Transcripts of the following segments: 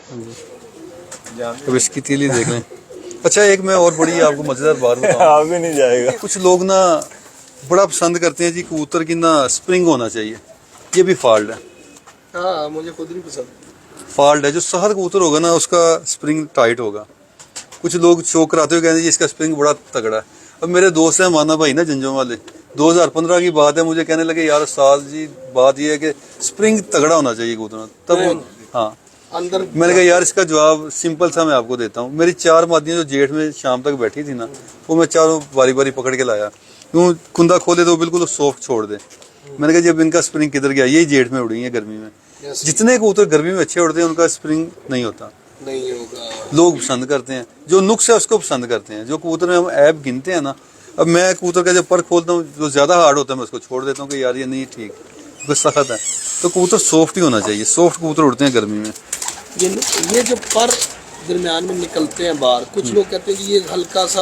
अब इसकी तीली देख लें। अच्छा, एक मैं और बड़ी आपको मजेदार बात बताऊं। भी नहीं जाएगा। कुछ लोग ना बड़ा पसंद करते हैं जी कबूतर की ना स्प्रिंग होना चाहिए, ये भी फॉल्ट है। हाँ, मुझे खुद नहीं पसंद। फॉल्ट है, जो सहर कबूतर होगा ना उसका स्प्रिंग टाइट होगा। कुछ लोग शौक कराते हुए कहते हैं जी इसका स्प्रिंग बड़ा तगड़ा है। अब मेरे दोस्त हैं माना भाई ना जंजों वाले, 2015 की बात है, मुझे कहने लगे यार साल जी बात ये है कि स्प्रिंग तगड़ा होना चाहिए कबूतर तब। हाँ, अंदर मैंने कहा यार इसका जवाब सिंपल सा मैं आपको देता हूँ। मेरी 4 मादियाँ जो जेठ में शाम तक बैठी थी ना, वो मैं चारों बारी बारी पकड़ के लाया, क्यों कुंदा खोले तो बिल्कुल सॉफ्ट छोड़ दे। मैंने कहा जब इनका स्प्रिंग किधर गया, यही जेठ में उड़ी है गर्मी में। जितने कबूतर गर्मी में अच्छे उड़ते हैं उनका स्प्रिंग नहीं होता, नहीं होगा। लोग पसंद करते हैं जो नुक्स है उसको पसंद करते हैं। जो कबूतर में हम ऐप गिनते हैं ना, अब मैं कबूतर का जब पर खोलता हूँ जो ज्यादा हार्ड होता है मैं उसको छोड़ देता हूँ कि यार ये नहीं ठीक, क्योंकि सख्त है। तो कबूतर सॉफ्ट ही होना चाहिए, सॉफ्ट कबूतर उड़ते हैं गर्मी में। ये जो पर दरमियान में निकलते हैं बाहर, कुछ लोग कहते हैं कि ये हल्का सा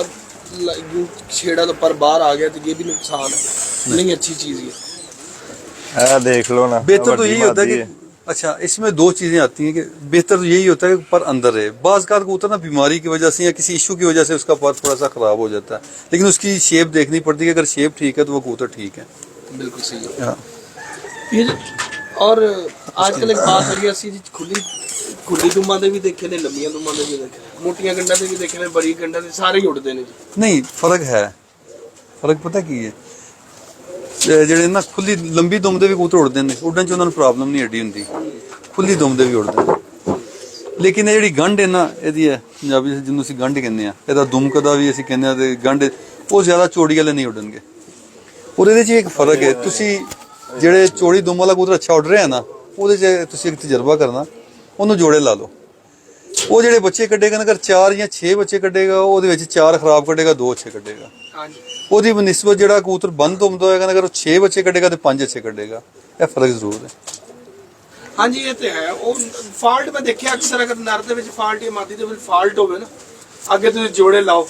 यूं छेड़ा तो पर बाहर आ गया तो ये भी नुकसान है, नहीं अच्छी चीज ये। देख लो ना, बेहतर तो यही होता है कि अच्छा इसमें 2 चीजें आती हैं कि बेहतर तो यही होता है कि पर अंदर रहे। बाज़ का कबूतर ना बीमारी की वजह से या किसी इशू की वजह से उसका पर थोड़ा सा खराब हो जाता है, लेकिन उसकी शेप देखनी पड़ती है कि अगर शेप ठीक है तो वो कबूतर ठीक है। बिल्कुल सही है। ये और आजकल एक बात हो रही है जी, खुली दुमा दे भी देखे ने, लंबियां दुमा दे भी देखे, मोटियां गंडा दे भी देखे ने, बड़ी गंडा दे सारे ही उड़ते ने जी। नहीं, फर्क है। फर्क पता की है, ਜਿਹੜੇ ਨਾ ਖੁੱਲੀ ਲੰਬੀ ਦੁਮ ਦੇ ਵੀ ਕਬੂਤਰ ਉੜਦੇ ਨੇ, ਉੱਡਣ 'ਚ ਉਹਨਾਂ ਨੂੰ ਪ੍ਰੋਬਲਮ ਨਹੀਂ ਐਡੀ ਹੁੰਦੀ, ਖੁੱਲੀ ਦੁਮ ਦੇ ਵੀ ਉੜਦੇ ਨੇ। ਲੇਕਿਨ ਇਹ ਜਿਹੜੀ ਗੰਢ ਹੈ ਨਾ ਇਹਦੀ ਹੈ ਪੰਜਾਬੀ ਜਿਹਨੂੰ ਅਸੀਂ ਗੰਢ ਕਹਿੰਦੇ ਆ, ਇਹਦਾ ਦੁਮਕ ਦਾ ਵੀ ਅਸੀਂ ਕਹਿੰਦੇ ਆ, ਤੇ ਗੰਢ ਉਹ ਜ਼ਿਆਦਾ ਚੌੜੀ ਵਾਲੇ ਨਹੀਂ ਉੱਡਣਗੇ। ਔਰ ਇਹਦੇ 'ਚ ਇੱਕ ਫਰਕ ਹੈ, ਤੁਸੀਂ ਜਿਹੜੇ ਚੌੜੀ ਦੁਮ ਵਾਲਾ ਕਬੂਤਰ ਅੱਛਾ ਉੱਡ ਰਿਹਾ ਨਾ, ਉਹਦੇ 'ਚ ਤੁਸੀਂ ਇੱਕ ਤਜਰਬਾ ਕਰਨਾ, ਉਹਨੂੰ ਜੋੜੇ ਲਾ ਲਓ। ਉਹ ਜਿਹੜੇ ਬੱਚੇ ਕੱਢੇਗਾ ਨਾ, ਅਗਰ 4 ਜਾਂ 6 ਬੱਚੇ ਕੱਢੇਗਾ, ਉਹਦੇ ਵਿੱਚ 4 ਖਰਾਬ ਕੱਢੇਗਾ, 2 ਅੱਛੇ ਕੱਢੇਗਾ। ਉਹਦੀ ਬਨਿਸਬਤ ਜਿਹੜਾ ਕਬੂਤਰ ਬੰਦ ਦੁਮਦਾ ਹੋਏਗਾ ਨਾ, ਅਗਰ ਉਹ 6 ਬੱਚੇ ਕੱਢੇਗਾ ਤੇ 5 ਅੱਛੇ ਕੱਢੇਗਾ। ਇਹ ਫਰਕ ਜ਼ਰੂਰ ਹੈ। ਹਾਂਜੀ, ਇਹ ਤੇ ਹੈ। ਉਹ ਫਾਲਟ ਮੈਂ ਦੇਖਿਆ ਅਕਸਰ, ਅਗਰ ਨਰ ਦੇ ਵਿੱਚ ਫਾਲਟ ਜਾਂ ਮਾਦੀ ਦੇ ਵਿੱਚ ਫਾਲਟ ਹੋਵੇ ਨਾ, ਅੱਗੇ ਤੁਸੀਂ ਜੋੜੇ ਲਾਓ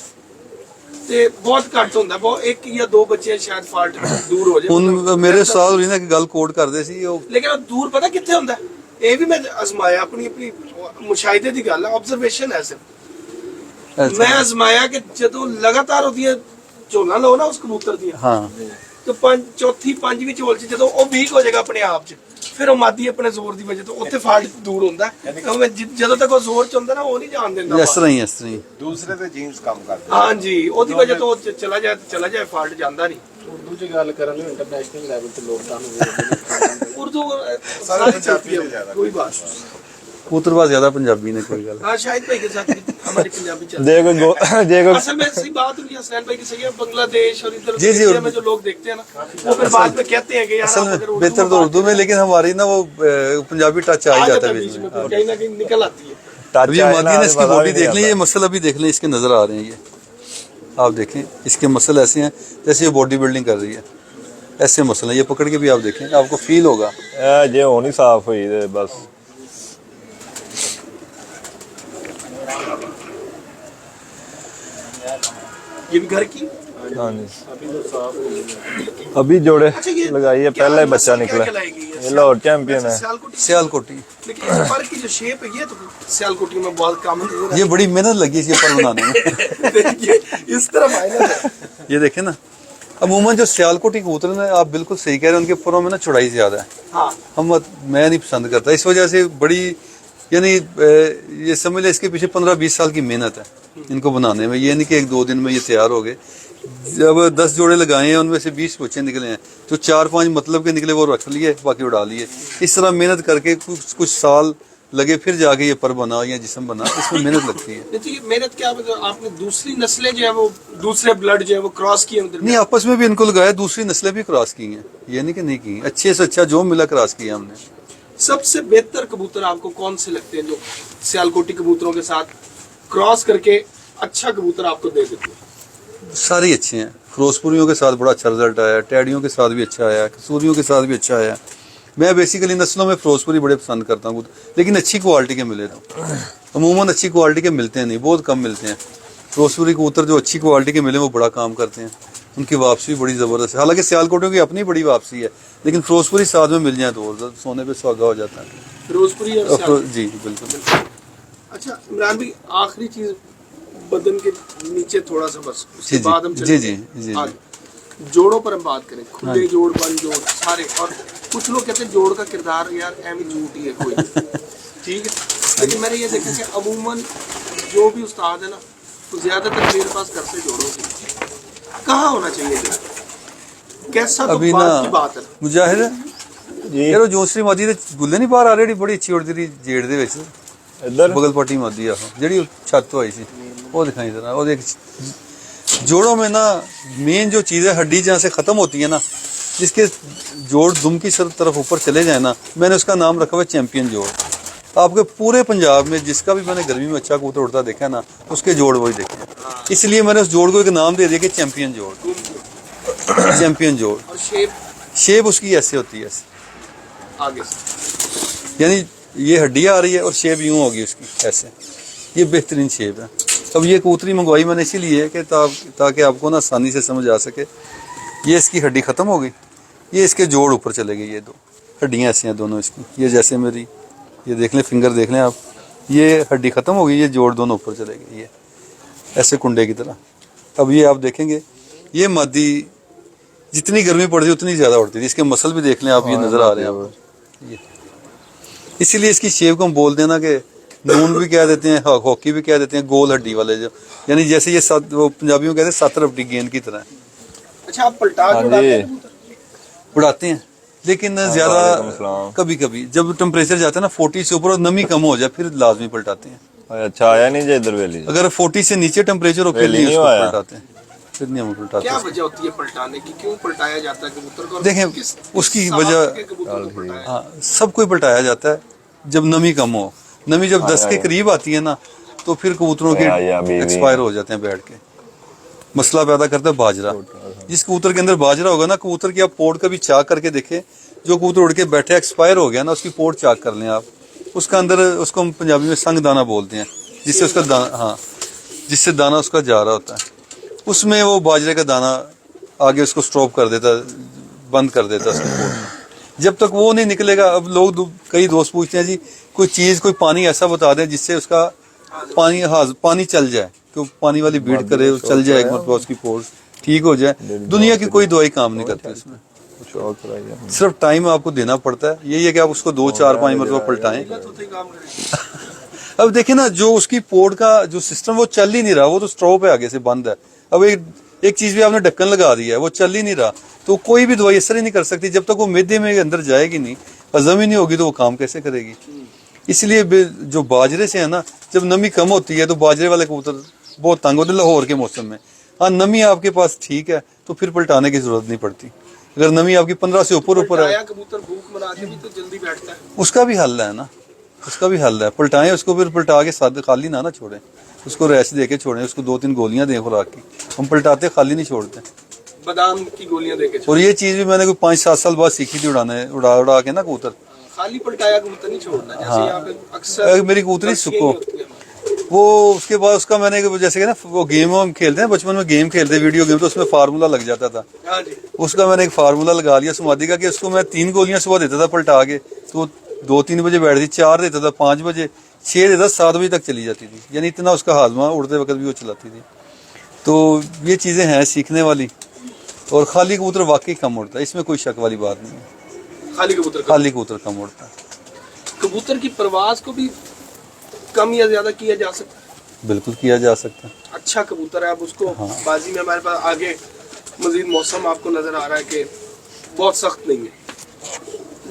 ਤੇ ਬਹੁਤ ਘੱਟ ਹੁੰਦਾ, ਬਹੁਤ 1 ਜਾਂ 2 ਬੱਚੇ ਸ਼ਾਇਦ ਫਾਲਟ ਦੂਰ ਹੋ ਜਾਏ। ਹੁਣ ਮੇਰੇ ਸਾਹ ਹੋਰੀ ਨਾ ਇੱਕ ਗੱਲ ਕੋਟ ਕਰਦੇ ਸੀ ਉਹ, ਲੇਕਿਨ ਉਹ ਦੂਰ ਪਤਾ ਕਿੱਥੇ ਹੁੰਦਾ, ਇਹ ਵੀ ਮੈਂ ਅਜ਼ਮਾਇਆ, ਆਪਣੀ ਮੁਸ਼ਾਹਿਦੇ ਦੀ ਗੱਲ ਹੈ, ਆਬਜ਼ਰਵੇਸ਼ਨ ਹੈ ਸਿਰਫ। ਮੈਂ ਅਜ਼ਮਾਇਆ ਕਿ ਜਦੋਂ ਲਗਾਤਾਰ ਉਹਦੀਆਂ ਝੋਲਾਂ ਲਓ ਨਾ ਉਸ ਕਬੂਤਰ ਦੀਆਂ, ਹਾਂ, ਤੇ 4ਥੀ 5ਵੀਂ ਝੋਲ ਚ ਜਦੋਂ ਉਹ ਵੀਕ ਹੋ ਜਾਏਗਾ ਆਪਣੇ ਆਪ ਚ, ਫਿਰ ਉਹ ਮਾਦੀ ਆਪਣੇ ਜ਼ੋਰ ਦੀ ਵਜ੍ਹਾ ਤੋਂ ਉੱਥੇ ਫਾਲਟ ਦੂਰ ਹੁੰਦਾ। ਜਦੋਂ ਤੱਕ ਉਹ ਜ਼ੋਰ ਚ ਹੁੰਦਾ ਨਾ, ਉਹ ਨਹੀਂ ਜਾਣ ਦਿੰਦਾ। ਇਸ ਤਰ੍ਹਾਂ ਹੀ ਦੂਸਰੇ ਤੇ ਜੀਨਸ ਕੰਮ ਕਰਦੇ। ਹਾਂਜੀ, ਉਹਦੀ ਵਜ੍ਹਾ ਤੋਂ ਚਲਾ ਜਾਏ ਫਾਲਟ ਜਾਂਦਾ ਨਹੀਂ। ਉਰਦੂ ਚ ਗੱਲ ਕਰਨ ਨੂੰ ਇੰਟਰਨੈਸ਼ਨਲ ਲੈਵਲ ਤੇ ਲੋਕ ਤੁਹਾਨੂੰ ਉਰਦੂ ਸਾਰੀ ਚੱਲਦੀ ਹੈ, ਕੋਈ ਬਾਤ ਨਹੀਂ। कबूतरबाज ज्यादा पंजाबी ने, कोई गल। हाँ, शाहिद भाई के साथ भी हमारी पंजाबी चलती देखो असल में सही बात हुई है, हसनैन भाई की सही है। बांग्लादेश और इधर जी, इंडिया में जो लोग देखते हैं ना, वो फिर बाद में कहते हैं कि यार असल आप अगर में बेहतर तो उर्दू में, लेकिन हमारी ना वो पंजाबी टच आ ही जाता है बीच में, कहीं ना कहीं निकल आती है। अब ये मादी ने इसकी बॉडी देख लें, ये मसल अभी देख लें, इसके नजर आ रहे हैं, ये आप देखें इसके मसल ऐसे हैं जैसे ये बॉडी बिल्डिंग कर रही है, ऐसे मसल है। ये पकड़ के भी आप देखें, आपको फील होगा जे हो नहीं साफ हुई बस। ये भी घर की हाँ जी, अभी जोड़े लगाइए, पहला ही बच्चा निकला। ये लाहौर चैंपियन है, सियालकोटी। सियालकोटी। लेकिन इस पर की जो शेप है, ये तो सियालकोटी में बहुत कॉमन है। ये बड़ी मेहनत लगी इसे पर बनाने में। ये इस तरह मायने है। ये देखें ना, अमूमन जो सियालकोटी कबूतर हैं, आप बिल्कुल सही कह रहे हैं, उनके फरों में ना चौड़ाई ज्यादा है। हाँ, मैं नहीं पसंद करता, इस वजह से बड़ी यानी ये समझ ले इसके पीछे 15-20 साल की मेहनत है इनको बनाने में। ये नहीं कि 1-2 दिन में ये तैयार हो गए। जब 10 जोड़े लगाए हैं, उनमें से 20 बच्चे निकले हैं, जो 4-5 मतलब के निकले वो रख लिए, बाकी उड़ा लिए। इस तरह मेहनत करके कुछ साल लगे, फिर जाके ये पर बना या जिस्म बना, इसमें मेहनत लगती है। तो ये मेहनत क्या, आपने दूसरी नस्लें जो है वो दूसरे ब्लड जो है वो क्रॉस किए नहीं, आपस में भी इनको लगाया, दूसरी नस्लें भी क्रॉस की हैं, ये नहीं कि नहीं की। अच्छे से अच्छा जो मिला क्रॉस किया हमने। सबसे बेहतर कबूतर आपको कौन से लगते हैं जो सियालकोटी कबूतरों के साथ क्रॉस करके अच्छा कबूतर आपको दे देते हैं? सारे अच्छे हैं। फिरोजपुरियों के साथ बड़ा अच्छा रिजल्ट आया, टैडियों के साथ भी अच्छा आया, कसूरियों के साथ भी अच्छा आया। मैं बेसिकली नस्लों में फिरोजपुरी बड़े पसंद करता हूँ, लेकिन अच्छी क्वालिटी के मिले तो। अमूमन अच्छी क्वालिटी के मिलते हैं नहीं, बहुत कम मिलते हैं। फिरोजपुरी कबूतर जो अच्छी क्वालिटी के मिले वो बड़ा काम करते हैं, उनकी वापसी भी बड़ी ज़बरदस्त है। हालांकि सियालकोटियों की अपनी बड़ी वापसी है, लेकिन फिरोजपुरी साथ में मिल जाए तो सोने पे सुहागा हो जाता है। फिरोजपुरी और जी बिल्कुल। अच्छा इमरान भाई, आखिरी चीज बदन के नीचे थोड़ा सा बस, उसके जी बाद हम जी चलेंगे जी जी जी आगे। जोड़ों पर हम बात करें, खुले जोड़, बंद जोड़ सारे, और कुछ लोग कहते हैं जोड़ का किरदार यार एम झूठ ही है कोई, ठीक है, लेकिन मैंने ये देखा कि अमूमन जो भी उस्ताद है ना, तो ज्यादातर मेरे पास करते जोड़ों की। कहाँ होना चाहिए जोड़? कैसा तो अभी बात ना की बात है। ਮੁਜਾਹਿਦ ਜੀ ਯਾਰ ਉਹ ਜੋਸਰੀ ਮਾਦੀ ਦੇ ਗੁੱਲੇ ਨਹੀਂ ਬਾਹਰ ਆ ਰਹੀ, ਬੜੀ ਅੱਛੀ ਉੜਦੀ ਰਹੀ ਜੇੜ ਦੇ ਵਿੱਚ, ਇੱਧਰ बगल पट्टी मादी आ ਜਿਹੜੀ ਉਹ ਛੱਤ ਤੋਂ ਆਈ ਸੀ, वो दिखाई दे रहा। और एक जोड़ों में ना मेन जो चीज़ है, हड्डी जहाँ से ख़त्म होती है ना, जिसके जोड़ दुम की तरफ ऊपर चले जाए ना, मैंने उसका नाम रखा हुआ चैंपियन जोड़। आपके पूरे पंजाब में जिसका भी मैंने गर्मी में अच्छा कबूतर उड़ता देखा ना, उसके जोड़ वही देखे, इसलिए मैंने उस जोड़ को एक नाम दे दिया कि चैंपियन जोड़। चैंपियन जोड़, और शेप शेप उसकी ऐसे होती है, ऐसे, आगे से यानी ये हड्डियाँ आ रही है और शेप यूँ होगी उसकी ऐसे, ये बेहतरीन शेप है। अब ये कबूतरी मंगवाई मैंने इसीलिए कि ताकि आपको ना आसानी से समझ आ सके। ये इसकी हड्डी ख़त्म हो गई, ये इसके जोड़ ऊपर चले गए, ये दो हड्डियाँ ऐसी हैं दोनों इसकी, ये जैसे मेरी ये देख लें, फिंगर देख लें आप, ये हड्डी ख़त्म हो गई, ये जोड़ दोनों ऊपर चले गए, ये ऐसे कुंडे की तरह। अब ये आप देखेंगे, ये मादी जितनी गर्मी पड़ती है उतनी ज़्यादा उड़ती थी, इसके मसल भी देख लें आप, ये नज़र आ रहे हैं आप, ये इसीलिए इसकी शेप को हम बोलते हैं ना कि नून भी कह देते हैं, हॉकी भी कह देते हैं, गोल हड्डी वाले जो, यानी जैसे ये वो पंजाबियों कहते हैं 7 रबड़ी गेंद की तरह अच्छा, आप पलटा के उड़ाते हैं कबूतर? उड़ाते हैं, लेकिन ज़्यादा कभी कभी जब टेम्परेचर जाता है ना 40 से ऊपर और नमी कम हो जाए फिर लाजमी पलटाते हैं। अच्छा आया नहीं जे इधर वेली अगर 40 से नीचे टेम्परेचर हो फिर वेली नहीं नहीं उसको आया। पलटाते हैं, फिर नहीं हम पलटाते क्या उसको। वजह होती है पलटाने की, क्यों पलटाया जाता है कबूतर को? और देखें, किस उसकी साल वजह- के कबूतर को पलटाया? हाँ, सबको ही पलटाया जाता है जब नमी कम हो। नमी जब 10 के करीब आती है ना, तो फिर कबूतरों के या बीवी। एक्सपायर हो जाते हैं बैठ के। मसला पैदा करता है बाजरा। जिस कबूतर के अंदर बाजरा होगा ना, कबूतर की आप पोर्ट कभी चाक करके देखें, जो कबूतर उड़ के बैठे एक्सपायर हो गया ना, उसकी पोर्ट चाक कर लें आप, उसका अंदर, उसको हम पंजाबी में संग दाना बोलते हैं, जिससे उसका दाना, हाँ, जिससे दाना उसका जा रहा होता है, उसमें वो बाजरे का दाना आगे उसको स्टॉप कर देता, बंद कर देता उसकी पोर्ट में। जब तक वो नहीं निकलेगा, अब लोग कई दोस्त पूछते हैं जी कोई चीज़, कोई पानी ऐसा बता दें जिससे उसका पानी, हाँ, पानी चल जाए, कि पानी वाली बीट करे, चल जाए एक मरतबा, उसकी पोर्स ठीक हो जाए। दुनिया की कोई दवाई काम नहीं करती इसमें, सिर्फ टाइम आपको देना पड़ता है। यही है कि आप उसको 2, 4, 5 मरतबा पलटाएं। अब देखिए ना, जो उसकी पोर्ट का जो सिस्टम वो चल ही नहीं रहा, वो तो स्ट्रोप है, आगे से बंद है। अब एक चीज भी आपने ढक्कन लगा दिया है, वो चल ही नहीं रहा, तो कोई भी दवाई असर ही नहीं कर सकती जब तक वो मैदे में अंदर जाएगी नहीं, हजम ही नहीं होगी, तो वो काम कैसे करेगी। इसलिए जो बाजरे से है ना, जब नमी कम होती है तो बाजरे वाले कबूतर बहुत तंग होते हैं लाहौर के मौसम में। हाँ, नमी आपके पास ठीक है तो फिर पलटाने की जरूरत नहीं पड़ती। अगर नमी आपकी 15 से ऊपर है, कबूतर भूख मरा के भी तो जल्दी बैठता है, उसका भी हल है ना, उसका भी हल है। पलटाएं उसको, फिर पलटा के साथ खाली ना छोड़ें, उसको रेस्ट दे के छोड़ें, उसको 2-3 गोलियां दें खुराक की। हम पलटाते खाली नहीं छोड़ते। बादाम की गोलियां देके और ये चीज भी मैंने कोई 5-7 साल बाद सीखी थी, उड़ा के ना कबूतर। खाली पलटाया कबूतर नहीं छोड़ना, जैसे हाँ। यहाँ पे अक्सर मेरी कबूतरी लड़कियां सुको, ही होती हैं। वो उसके बाद उसका मैंने जैसे कि ना वो गेम हम खेलते हैं बचपन में, गेम खेलते वीडियो गेम, तो उसमें फार्मूला लग जाता था। हाँ जी, उसका मैंने एक फार्मूला लगा लिया समाधि का, कि उसको मैं 3 गोलियां सुबह देता था पलटा के, तो 2-3 बजे बैठती, 4 देता था 5 बजे, 6 देता 7 बजे तक चली जाती थी, यानी इतना उसका हाजमा उड़ते वक्त भी वो चलाती थी। तो ये चीज़ें हैं सीखने वाली। और खाली कबूतर वाकई कम उड़ता है, इसमें कोई शक वाली बात नहीं है, खाली कबूतर खाली कबूतर कम उड़ता है। कबूतर की परवाज को भी कम या ज्यादा किया जा सकता है। बिल्कुल किया जा सकता है। अच्छा कबूतर है, अब उसको हाँ। बाजी में हमारे पास आगे मजीद मौसम आपको नजर आ रहा है कि बहुत सख्त नहीं है,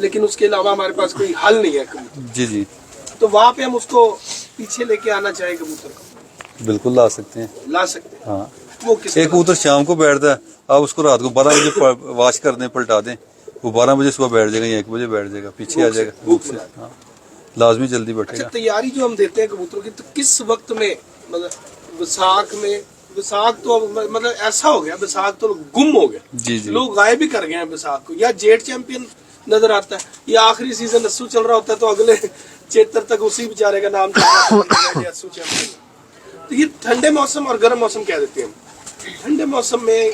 लेकिन उसके अलावा हमारे पास कोई हल नहीं है कबूतर, जी जी, तो वहाँ पे हम उसको पीछे लेके आना चाहे कबूतर को बिल्कुल ला सकते हैं। ला सकते हैं। हाँ, वो किस एक तरह? कबूतर शाम को बैठता है, आप उसको रात को 12 बजे वाश कर दें, पलटा दें, वो 12 बजे सुबह बैठ जाएगा या 1 बजे बैठ जाएगा, पीछे आ जाएगा भूख से। हाँ, लाजमी जल्दी अच्छा, बैठेगा। तैयारी जो हम देते हैं कबूतरों की, तो किस वक्त में, मतलब विसाख में, विसाख तो मतलब ऐसा हो गया, विसाख तो गुम हो गया, जी जी, लोग गायब भी कर गए हैं विसाख को, या जेट चैंपियन नजर आता है, या आखिरी सीजन अस्सू चल रहा होता है तो अगले चेतर तक उसी बेचारे का नाम चलता है अस्सू चैंपियन। तो ये ठंडे मौसम और गर्म मौसम कह देते हैं। ठंडे मौसम में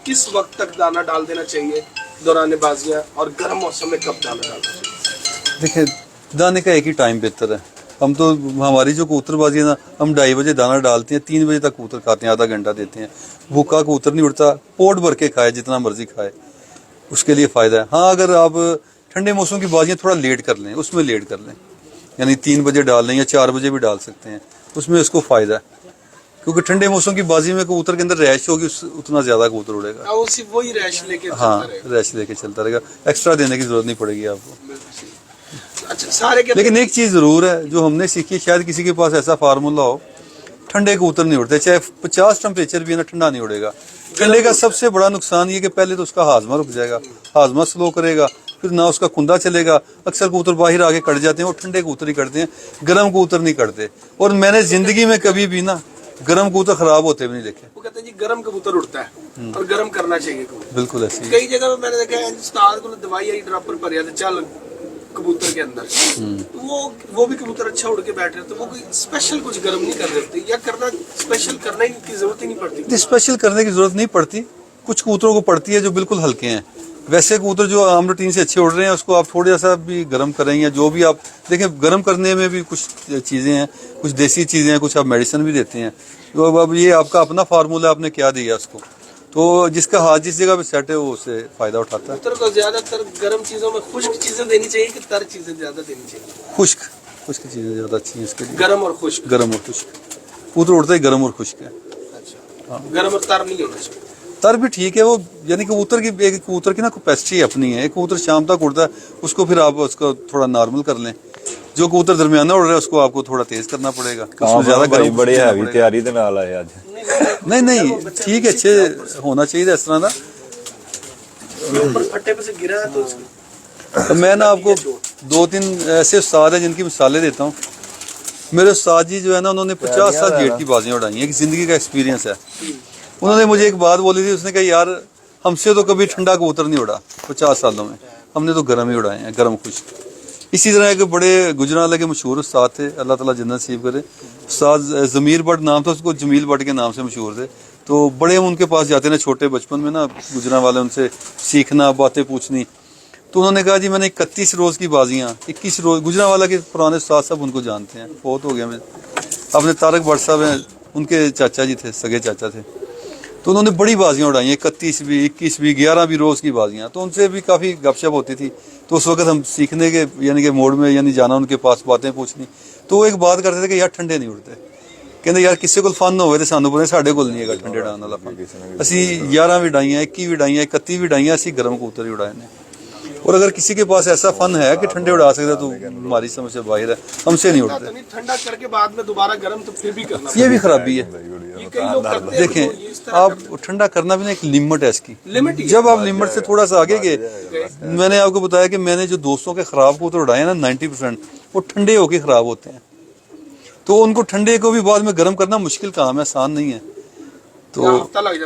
किस वक्त तक दाना डाल देना चाहिए दौरान बाजियां, और गर्म मौसम में कब दाना डालना चाहिए? देखिए दाने का एक ही टाइम बेहतर है, हम तो हमारी जो कबूतरबाजी है ना, हम 2:30 बजे दाना डालते हैं, 3 बजे तक कबूतर खाते हैं, आधा घंटा देते हैं। भूखा कबूतर नहीं उड़ता, पोट भर के खाए जितना मर्जी खाए, उसके लिए फ़ायदा है। हाँ, अगर आप ठंडे मौसम की बाजियाँ थोड़ा लेट कर लें, उसमें लेट कर लें, यानी 3 बजे डाल लें या 4 बजे भी डाल सकते हैं, उसमें इसको फ़ायदा है। क्योंकि ठंडे मौसम की बाजी में कबूतर के अंदर रैश होगी, उतना ज़्यादा कबूतर उड़ेगा। वो सिर्फ वही रैश लेके हाँ, रैश लेके चलता रहेगा, एक्स्ट्रा देने की ज़रूरत नहीं पड़ेगी आपको। अच्छा, सारे के लेकिन एक चीज़ ज़रूर है जो हमने सीखी, शायद किसी के पास ऐसा फार्मूला हो, ठंडे कबूतर नहीं उड़ते, चाहे 50 टेम्परेचर भी है ना, ठंडा नहीं उड़ेगा। ठंडे का सबसे बड़ा नुकसान ये कि पहले तो उसका हाजमा रुक जाएगा, हाजमा स्लो करेगा, फिर ना उसका कुंदा चलेगा। अक्सर कबूतर बाहर आके कट जाते हैं, वो ठंडे कबूतर ही कटते हैं, गर्म कबूतर नहीं कटते। और मैंने जिंदगी में कभी भी ना गर्म कबूतर खराब होते भी नहीं देखे। वो कहते हैं जी गर्म कबूतर उड़ता है और गर्म करना चाहिए कबूतर। बिल्कुल ऐसी है। कई जगह पे मैंने देखा है उस्ताद को दवाई आई ड्रॉपर भर जाते चल कबूतर के अंदर, तो वो भी कबूतर अच्छा उड़ के बैठ रहे, तो वो कोई स्पेशल कुछ गर्म नहीं कर देते, या करना स्पेशल करने की जरूरत ही नहीं पड़ती। स्पेशल करने की जरूरत नहीं पड़ती, कुछ कबूतरों को पड़ती है जो बिल्कुल हल्के हैं। वैसे कबूतर जो आम रूटीन से अच्छे उड़ रहे हैं, उसको आप थोड़ा सा भी गर्म करें, या जो भी आप देखें, गर्म करने में भी कुछ चीज़ें हैं, कुछ देसी चीज़ें हैं, कुछ आप मेडिसिन भी देते हैं। तो अब ये आपका अपना फार्मूला, आपने क्या दिया उसको, तो जिसका हाथ जिस जगह पे सेट है वो उससे फ़ायदा उठाता है। कबूतर को ज्यादातर गर्म चीजों में खुश्क चीजें देनी चाहिए कि तर चीजें ज्यादा देनी चाहिए? खुश्क चीज़ें ज़्यादा अच्छी हैं इसके लिए। गर्म और खुश्क। गर्म और खुश्क कबूतर उड़ता ही गर्म और खुश्क है। अच्छा, गर्म और तर नहीं होना चाहिए। तर भी ठीक है, वो यानी कबूतर की एक कबूतर की ना कैपेसिटी अपनी है। एक कबूतर शाम तक उड़ता है, उसको फिर आप उसको थोड़ा नॉर्मल कर लें। जो कबूतर दरमियाना उड़ रहा है उसको आपको थोड़ा तेज करना पड़ेगा, उसमें ज्यादा गर्म बड़ी हैवी तैयारी दे नाल आए आज। नहीं ठीक है, अच्छे होना चाहिए इस तरह ना। ऊपर फट्टे पे से गिरा है तो तो मैं ना आपको 2-3 ऐसे उस्ताद हैं जिनकी मिसालें देता हूँ। मेरे उस्ताद जी जो है ना, उन्होंने 50 साल जेट की बाजियाँ उड़ाई हैं, एक जिंदगी का एक्सपीरियंस है। उन्होंने मुझे एक बात बोली थी, उसने कहा यार हमसे तो कभी ठंडा कबूतर नहीं उड़ा 50 सालों में, हमने तो गर्म ही उड़ाए हैं, गर्म खुश्क। इसी तरह के बड़े गुजरांवाला के मशहूर उस्ताद थे, अल्लाह ताला जन्नत नसीब करे, उस्ताद ज़मीर भट्ट नाम था, उसको जमील भट्ट के नाम से मशहूर थे। तो बड़े हम उनके पास जाते ना छोटे बचपन में ना, गुजरांवाले, उनसे सीखना, बातें पूछनी। तो उन्होंने कहा जी मैंने 31 रोज़ की बाजियाँ, 21 रोज़, गुजरांवाला के पुराने उस्ताद सब उनको जानते हैं, बहुत हो गया। मैं अपने तारक भट्ट साहब हैं, उनके चाचा जी थे, सगे चाचा थे, तो उन्होंने बड़ी बाजियाँ उड़ाई हैं, 31 भी, 21 भी, 11 भी रोज़ की बाजियाँ। तो उनसे भी काफ़ी गपशप होती थी। तो उस वक्त हम सीखने के यानी कि मोड में, यानी जाना उनके पास, बातें पूछनी। तो वो एक बात करते थे कि यार ठंडे नहीं उड़ते, कहते यार किसी को फन होवे तो सानू पता, साढ़े कोल नहीं है ठंडे उड़ाने वाला फन। असी 11 भी उड़ाइयां, 21 भी उड़ाइयां, 31 भी उड़ाइयां, असी गर्म कबूतर ही उड़ाए ने। और अगर किसी के पास ऐसा फन है कि ठंडे उड़ा सकता, तो हमारी समझ से बाहर है, हमसे नहीं उड़ते। ठंडा करके बाद में दोबारा गर्म तो फिर भी करना, ये भी खराबी है। ये कई लोग करते हैं। देखें, आप ठंडा करना भी ना एक लिमिट है इसकी। लिमिट जब आप लिमिट से थोड़ा सा आगे गए, मैंने आपको बताया कि मैंने जो दोस्तों के खराब कबूतर उड़ाए ना, 90% वो ठंडे होके खराब होते हैं। तो उनको ठंडे को भी बाद में गर्म करना मुश्किल काम है, आसान नहीं है। तो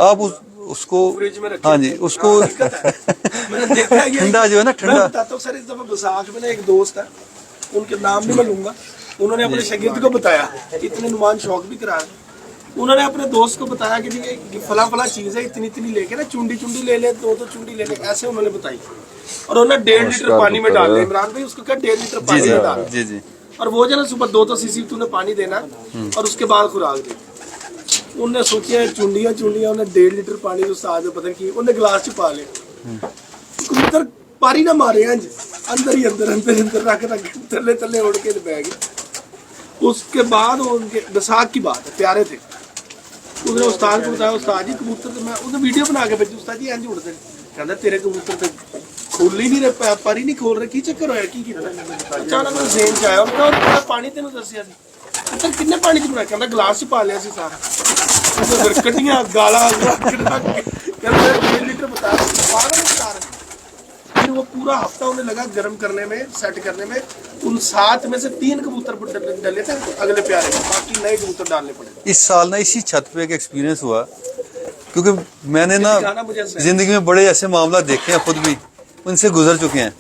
आप उसको फ्रिज में रखें। हाँ जी, उसको मैंने देखा है ये। ठंडा जो है ना, मैं ठंडा बताता हूँ सर, इस दफा बैसाख में ना एक दोस्त है, उनके नाम नहीं मैं लूंगा, उन्होंने अपने शागिर्द को बताया, इतने नुमान शौक भी कराया, उन्होंने अपने दोस्त को बताया कि जी फला फला चीज है, इतनी इतनी लेके ना चुंडी ले ले, दो चुंडी ले ले, ऐसे उन्होंने बताई। और उन्होंने 1.5 लीटर पानी में डाल दिया। इमरान भाई उसको क्या 1.5 लीटर पानी में डाल, जी और वो जो ना सुबह 2 सीसी तूने पानी देना और उसके बाद खुराक दे। उन्हें सोचिया चुंडियां उन्हें 1.5 लीटर पानी जो साथ में पता की उन्हें गिलास च पा लिया। कबूतर पारी ना मारे अंदर ही अंदर रख तले उड़ के बह गए। उसके बाद उनके बैसाख की बात है, प्यारे थे, उसने उस्ताद को बताया, उस्ताद जी कबूतर तो मैं उसने वीडियो बना के भेजी, उस्ताद जी इंज उड़ते, कहता तेरे कबूतर तो खोल ही नहीं रहे, पर ही नहीं खोल रहे, की चक्कर होया, की कीता? अचानक मैं ज़हन च आया, उन्होंने पानी तेन दसिया पुत्र किन्ने पानी च बनाया, कहता गिलास च पा लिया सी सारा। कटियां गाला लीटर बता फिर वो पूरा हफ्ता उन्हें लगा गर्म करने में, सेट करने में। उन 7 में से 3 कबूतर डले थे अगले प्यारे, बाकी नए कबूतर डालने पड़े। इस साल ना इसी छत पे एक एक्सपीरियंस हुआ, क्योंकि मैंने ना जिंदगी में बड़े ऐसे मामला देखे हैं, खुद भी उनसे गुजर चुके हैं।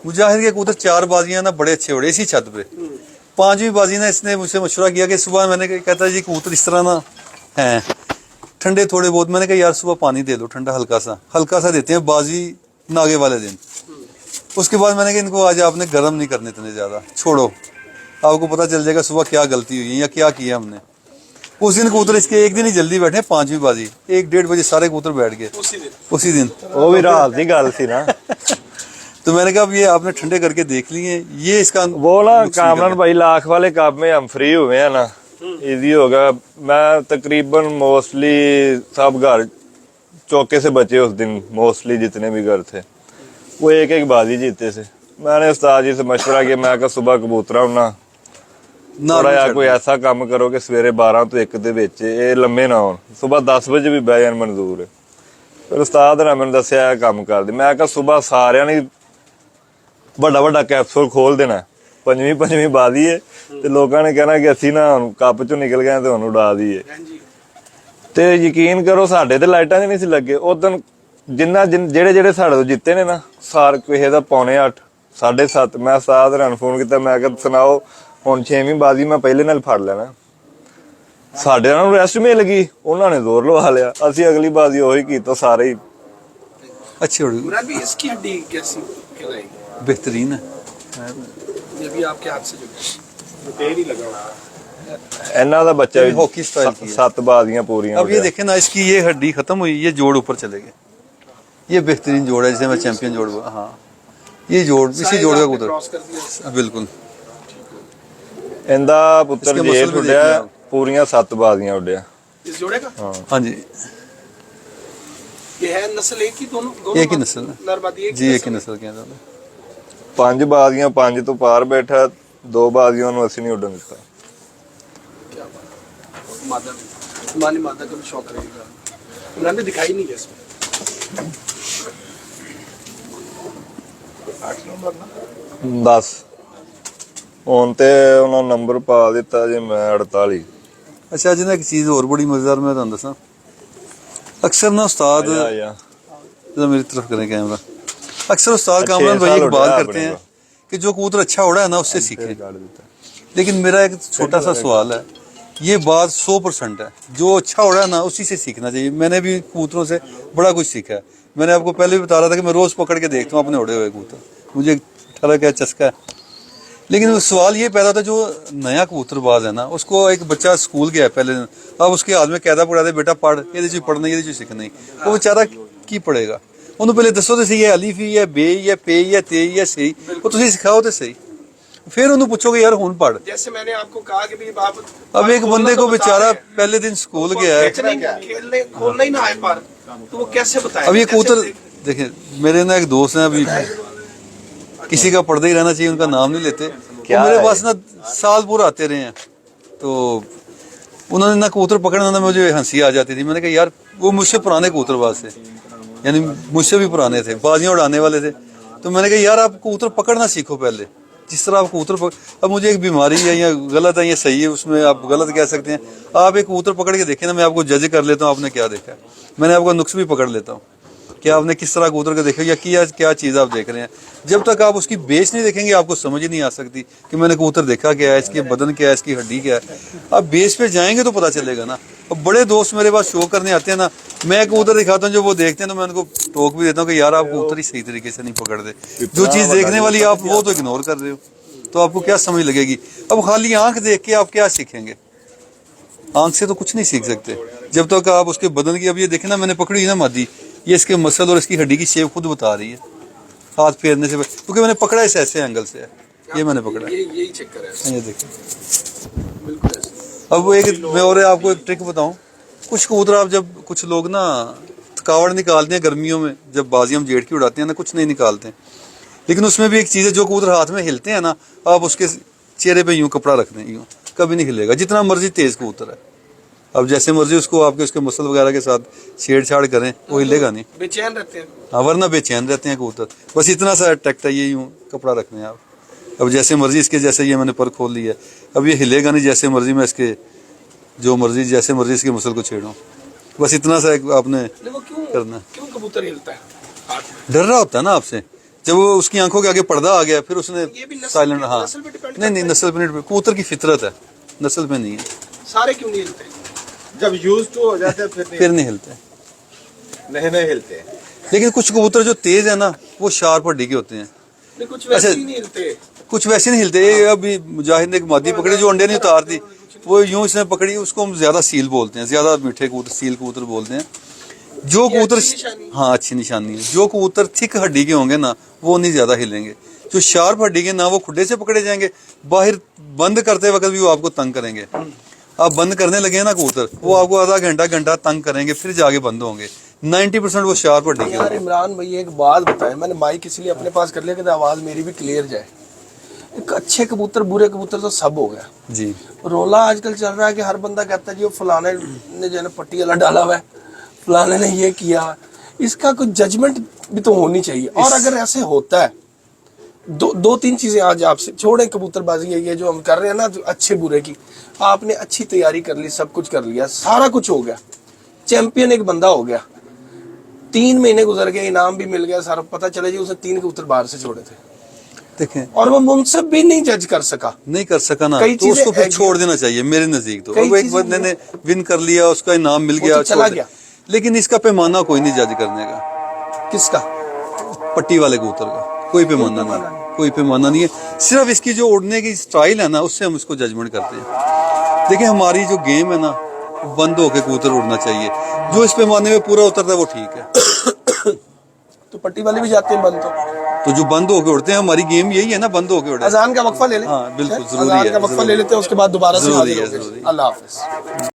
मुजाहिर के कबूतर 4 बाजियां ना बड़े अच्छे उड़े इसी छत पे। 5वीं बाजी ना इसने मुझसे मशवरा किया कि सुबह, मैंने कहता जी कबूतर इस तरह ना हैं ठंडे थोड़े बहुत, मैंने कहा यार सुबह पानी दे दो ठंडा, हल्का सा देते हैं बाजी नागे वाले दिन। उसके बाद मैंने कहा इनको आज आपने गर्म नहीं करने इतने ज़्यादा, छोड़ो। आपको पता चल जाएगा सुबह क्या गलती हुई है या क्या किया हमने। उस दिन कबूतर इसके एक दिन ही जल्दी बैठे, 5वीं बाजी 1-1.5 बजे सारे कबूतर बैठ गए उसी दिन। वो भी रात की गल सी ना। तो मैंने कहा अब ये आपने ठंडे करके देख लिए, ये इसका वो ना कामरान भाई लाख वाले कप में हम फ्री हुए हैं ना, इजी होगा। मैं तकरीबन मोस्टली सब घर चौके से बचे उस दिन, मोस्टली जितने भी घर थे वो एक एक बाजी जीते थे। मैंने उस्ताद जी से मशवरा किया, मैं कहा सुबह कबूतरा ना थोड़ा जिहा कोई ऐसा काम करो कि सवेरे 12 ਤੋਂ 1 ਦੇ ਵਿੱਚ ਇਹ ਲੰਮੇ ਨਾ ਹੋਣ, ਸੁਬਹ 10 ਵਜੇ ਵੀ ਬਹਿ ਜਾਣ ਮਨਜ਼ੂਰ ਹੈ। ਫਿਰ ਉਸਤਾਦ ਨੇ ਮੈਨੂੰ ਦੱਸਿਆ ਇਹ ਕੰਮ ਕਰਦੇ। ਮੈਂ ਕਿਹਾ ਸੁਬਹ ਸਾਰਿਆਂ ਨੇ ਵੱਡਾ ਵੱਡਾ ਕੈਪਸੂਲ ਖੋਲ ਦੇਣਾ, ਪੰਜਵੀਂ ਬਾਜ਼ੀ ਹੈ ਤੇ ਲੋਕਾਂ ਨੇ ਕਹਿਣਾ ਕਿ ਅਸੀਂ ਨਾ ਹੁਣ ਕੱਪ ਚੋਂ ਨਿਕਲ ਗਏ ਤੇ ਹੁਣ ਉਡਾ ਦਈਏ। ਤੇ ਯਕੀਨ ਕਰੋ ਸਾਡੇ ਤੇ ਲਾਈਟਾਂ 'ਚ ਨਹੀਂ ਸੀ ਲੱਗੇ ਉਦੋਂ। ਜਿਹੜੇ ਸਾਡੇ ਤੋਂ ਜਿੱਤੇ ਨੇ ਨਾ, ਸਾਰ ਕਿਸੇ ਦਾ 7:45 7:30। ਮੈਂ ਉਸਤਾਦ ਨੂੰ ਫੋਨ ਕੀਤਾ, ਮੈਂ ਕਿਹਾ ਸੁਣਾਓ ਹੁਣ 6ਵੀਂ ਬਾਜ਼ੀ ਮੈਂ ਪਹਿਲੇ ਨਾਲ ਫੜ ਲੈਣਾ। ਸਾਡੇ ਨਾਲ ਨੂੰ ਰੈਸਟ ਮਿਲ ਗਈ, ਉਹਨਾਂ ਨੇ ਜ਼ੋਰ ਲਵਾ ਲਿਆ, ਅਸੀਂ ਅਗਲੀ ਬਾਜ਼ੀ ਉਹੀ ਕੀਤਾ ਸਾਰੇ ਹੀ अच्छी उड़ गई। अभी इसकी हड्डी कैसी कहलाएगी? बेहतरीन है, ये भी आपके हाथ से जो तेल ही लगा हुआ है। ਇਹਨਾਂ ਦਾ ਬੱਚਾ ਵੀ हॉकी स्टाइल की है। 7 ਬਾਜ਼ੀਆਂ ਪੂਰੀਆਂ अब ये देखें ना, इसकी ये हड्डी खत्म हुई, ये जोड़ ऊपर चले गए। ये बेहतरीन जोड़ है जिसे मैं चैंपियन जोड़ हुआ। हाँ ये जोड़, इसी जोड़ का कबूतर क्रॉस कर दिया। बिल्कुल। ਇਹਦਾ ਪੁੱਤਰ इसके ਜੇ मसल भी ਉੱਡਿਆ देखिए आप। ਪੂਰੀਆਂ 7 ਬਾਜ਼ੀਆਂ ਉੱਡਿਆ। इस जोड़े का हाँ जी, ये है नस्ल एक ही, दोनों एक ही नस्ल है नर मादी एक जी, ही एक ही नस्ल नस्ल के अंदर। 5 ਬਾਜ਼ੀਆਂ 5 ਤੋਂ ਪਾਰ ਬੈਠਾ, 2 ਬਾਜ਼ੀਆਂ ਨੂੰ ਅਸੀਂ ਨਹੀਂ ਉੱਡਣ ਦਿੱਤਾ। क्या बात है। मादा मानी मादा का भी शौक रहेगा। इमरान ने दिखाई नहीं है इसमें 8 नंबर ना 10 ਹੁਣ ਤੇ ਉਹਨਾਂ ਨੰਬਰ ਪਾ ਦਿੱਤਾ ਜੇ ਮੈਂ 48। अच्छा जी ना एक चीज़ और बड़ी मज़ेदार मैं तुहानू दसां, अक्सर ना उस्ताद आया जरा मेरी तरफ करें कैमरा, अक्सर उस्ताद अच्छे कामरान भाई साल एक उड़ा बात है करते अपने हैं को। कि जो कबूतर अच्छा उड़ा है ना उससे सीखें। काट देता। लेकिन मेरा एक छोटा सा सवाल है, ये बात 100% है, जो अच्छा उड़ा है ना उसी से सीखना चाहिए। मैंने भी कबूतरों से बड़ा कुछ सीखा है। मैंने आपको पहले भी बता रहा था कि मैं रोज़ पकड़ के देखता हूँ अपने उड़े हुए कबूतर, मुझे ठहरा क्या चस्का है। लेकिन वो सवाल ये पैदा होता है, जो नया कबूतरबाज है ना, उसको एक बच्चा स्कूल गया पहले दिन, अब उसके हाथ में कैदा पड़ा दे, बेटा पढ़, ये पढ़ना ये सीखना नहीं, वो बेचारा की पढ़ेगा। उन्होंने पहले दसो तो सही है अलिफ या बे या पे या ते या सही, वो तुम सिखाओ तो सही, फिर उन्होंने पूछोगे यार हुन पढ़। जैसे मैंने आपको कहा कि भी आप अब एक बंदे को बेचारा पहले दिन स्कूल गया है, खेलने खोलना ही ना आए पर, तो वो कैसे बताए? अब ये कबूतर देखें, मेरे ना एक दोस्त हैं, अभी किसी का पढ़ते ही रहना चाहिए, उनका नाम नहीं लेते, वो मेरे पास ना साल पूरा आते रहे हैं, तो उन्होंने ना कबूतर पकड़ना ना मुझे हंसी आ जाती थी। मैंने कहा यार वो मुझसे पुराने कबूतरबाज थे, यानी मुझसे भी पुराने थे, बाजियां उड़ाने वाले थे। तो मैंने कहा यार आप कबूतर पकड़ना सीखो पहले, जिस तरह आप कबूतर अब मुझे एक बीमारी है या गलत है या सही है, उसमें आप गलत कह सकते हैं। आप एक कबूतर पकड़ के देखें ना, मैं आपको जज कर लेता हूँ आपने क्या देखा है, मैंने आपका नुक्स भी पकड़ लेता हूँ कि आपने किस तरह कबूतर को देखा या क्या चीज़ आप देख रहे हैं। जब तक आप उसकी बेस नहीं देखेंगे आपको समझ ही नहीं आ सकती कि मैंने कबूतर देखा क्या है, इसके बदन क्या है, इसकी हड्डी क्या है। आप बेस पे जाएंगे तो पता चलेगा ना। अब बड़े दोस्त मेरे पास शो करने आते हैं ना, मैं कबूतर दिखाता हूँ, जो वो देखते हैं तो मैं उनको टोक भी देता हूँ कि यार आप कबूतर ही सही तरीके से नहीं पकड़ते, जो चीज़ देखने वाली आप वो तो इग्नोर कर रहे हो, तो आपको क्या समझ लगेगी। अब खाली आंख देख के आप क्या सीखेंगे, आंख से तो कुछ नहीं सीख सकते जब तक आप उसके बदन की। अब ये देखें ना, मैंने पकड़ी ना मादी, ये इसके मसल और इसकी हड्डी की शेप खुद बता रही है हाथ फेरने से, क्योंकि मैंने पकड़ा इस ऐसे एंगल से है, ये मैंने पकड़ा, यही चक्कर है, ये देखिए। बिल्कुल ऐसे। अब वो एक मैं और आपको एक ट्रिक बताऊं, कुछ कबूतर आप जब कुछ लोग ना थकावट निकालते हैं गर्मियों में, जब बाजी हम जेठ की उड़ाते हैं ना, कुछ नहीं निकालते हैं, लेकिन उसमें भी एक चीज़ है, जो कबूतर हाथ में हिलते हैं ना, आप उसके चेहरे पे यूं कपड़ा रख दें, यूं कभी नहीं हिलेगा, जितना मर्जी तेज कबूतर है। अब जैसे मर्जी उसको आपके उसके मसल वगैरह के साथ छेड़छाड़ करें, वो हिलेगा नहीं, बेचैन रहते हैं। हाँ, वरना बेचैन रहते हैं कबूतर। बस इतना सा अट्रैक्ट है, ये यूं कपड़ा रखने हैं आप। अब जैसे मर्जी इसके, जैसे ये मैंने पर खोल लिया, अब ये हिलेगा नहीं, जैसे मर्जी मैं इसके जो मर्जी जैसे मर्जी इसके मसल को छेड़ूं, बस इतना सा आपने करना है। क्यों कबूतर हिलता है? डर रहा होता है ना आपसे, जब वो उसकी आंखों के आगे पर्दा आ गया, फिर उसने साइलेंट। हाँ नहीं, नस्ल पे नहीं, कबूतर की फितरत है, नस्ल पे नहीं है। सारे क्यों नहीं हिलते? जब यूज टू हो जाते हैं फिर नहीं हिलते, नहीं हिलते। लेकिन कुछ कबूतर जो तेज है ना, वो शार्प हड्डी के होते हैं। कुछ वैसे ही नहीं हिलते। कुछ वैसे नहीं हिलते। ये अभी मुजाहिद ने एक मादी पकड़ी जो अंडे नहीं उतारती, वो यूं इसने पकड़ी, उसको हम ज्यादा सील बोलते हैं, ज्यादा मीठे कबूतर सील कबूतर बोलते हैं। जो कबूतर, हाँ अच्छी निशानी है। जो कबूतर थिक हड्डी के होंगे ना वो नहीं ज्यादा हिलेंगे, जो शार्प हड्डी के ना वो खुड्डे से पकड़े जाएंगे, बाहर बंद करते वक्त भी वो आपको तंग करेंगे। आप बंद करने लगे ना कबूतर, वो आपको आधा घंटा तंग करेंगे, फिर जाके बंद होंगे। 90% वो शार्प हड्डी के यार होंगे। इमरान भाई एक बात बताएं, मैंने माइक इसलिए अपने पास कर लिया कि आवाज मेरी भी क्लियर जाए। एक अच्छे कबूतर बुरे कबूतर तो सब हो गया जी। रोला आजकल चल रहा है कि हर बंदा कहता है जी वो फलाने ने जो है ना पट्टी वाला डाला हुआ है, फलाने ने ये किया। इसका कुछ जजमेंट भी तो होनी चाहिए। और अगर ऐसे होता है, दो तीन चीजें आज आपसे छोड़े कबूतरबाजी, ये जो हम कर रहे हैं ना अच्छे बुरे की, आपने अच्छी तैयारी कर ली, सब कुछ कर लिया, सारा कुछ हो गया, चैंपियन एक बंदा हो गया, 3 महीने गुजर गए, इनाम भी मिल गया, सारा पता चला जी उसने 3 कबूतर बाहर से छोड़े थे, देखें और वो मुनसिफ भी नहीं जज कर सका। नहीं कर सका ना, कई तो उसको चीजें फिर छोड़ देना चाहिए मेरे नजदीक। तो कई अब एक चीजें बंदे ने विन कर लिया, उसका इनाम मिल वो गया, तो चला छोड़ गया। दे। लेकिन इसका पैमाना कोई नहीं जज करने का, किसका? पट्टी वाले कबूतर का कोई पैमाना नहीं, कोई पैमाना नहीं है। सिर्फ इसकी जो उड़ने की स्टाइल है ना, उससे हम उसको जजमेंट करते हैं। देखिए हमारी जो गेम है ना, बंद होके कबूतर उड़ना चाहिए। जो इस पैमाने में पूरा उतरता है वो ठीक है। तो पट्टी वाले भी जाते हैं बंद तो जो बंद होके उड़ते हैं, हमारी गेम यही है ना, बंद होके उड़े। अजान का वक्फा ले लें। हाँ, बिल्कुल, जरूरी अजान है, का वक्फा ले लेते हैं, उसके बाद दोबारा से जरूरी हाजिर है, हो गए। जरूरी है। अल्लाह हाफिज।